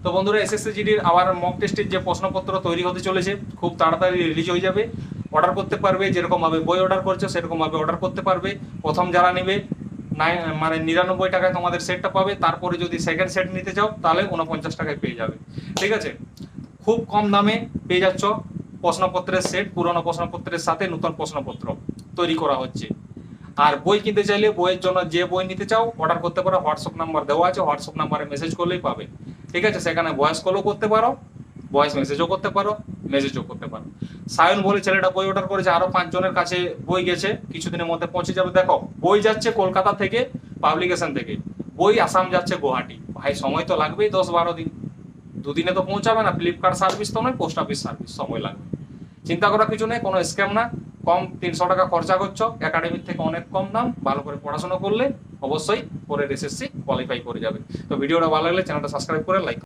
তো বন্ধুরা, এসএসসি জিডির আবার মক টেস্টের যে প্রশ্নপত্র তৈরি হতে চলেছে, খুব তাড়াতাড়ি রিলিজ হয়ে যাবে। অর্ডার করতে পারবে, যেরকমভাবে বই অর্ডার করছো সেরকমভাবে অর্ডার করতে পারবে। প্রথম যারা নেবে 99 টাকায় তোমাদের সেটটা পাবে, তারপরে যদি সেকেন্ড সেট নিতে চাও তাহলে 49 টাকায় পেয়ে যাবে। ঠিক আছে, খুব কম দামে পেয়ে যাচ্ছ প্রশ্নপত্রের সেট, পুরনো প্রশ্নপত্রের সাথে নতুন প্রশ্নপত্র তৈরি করা হচ্ছে। আর বই কিনতে চাইলে বইয়ের জন্য যে বই নিতে চাও অর্ডার করতে পারো, হোয়াটসঅ্যাপ নাম্বার দেওয়া আছে, হোয়াটসঅ্যাপ নাম্বারে মেসেজ করলেই পাবে। ঠিক আছে, সেখানে ভয়েস কলও করতে পারো, ভয়েস মেসেজও করতে পারো, মেসেজও করতে পারো। সায়ন বলে ছেলেটা বই অর্ডার করেছে, আরো 5 জনের কাছে বই গেছে, কিছুদিনের মধ্যে পৌঁছে যাবে। দেখো, বই যাচ্ছে কলকাতা থেকে, পাবলিকেশন থেকে, বই আসাম যাচ্ছে গুয়াহাটি। ভাই সময় তো লাগবেই 10-12 দিন, দুদিনে তো পৌঁছাবে না। ফ্লিপকার্ট সার্ভিস তো নয়, পোস্ট অফিস সার্ভিস, সময় লাগবে। চিন্তা করার কিছু নেই, কোনো স্ক্যাম না। কম 300 টাকা খরচা করছো, একাডেমির থেকে অনেক কম দাম। ভালো করে পড়াশোনা করলে অবশ্যই পরের এসএসসি কোয়ালিফাই করে যাবে। তো ভিডিওটা ভালো লাগলে চ্যানেলটা সাবস্ক্রাইব করে লাইক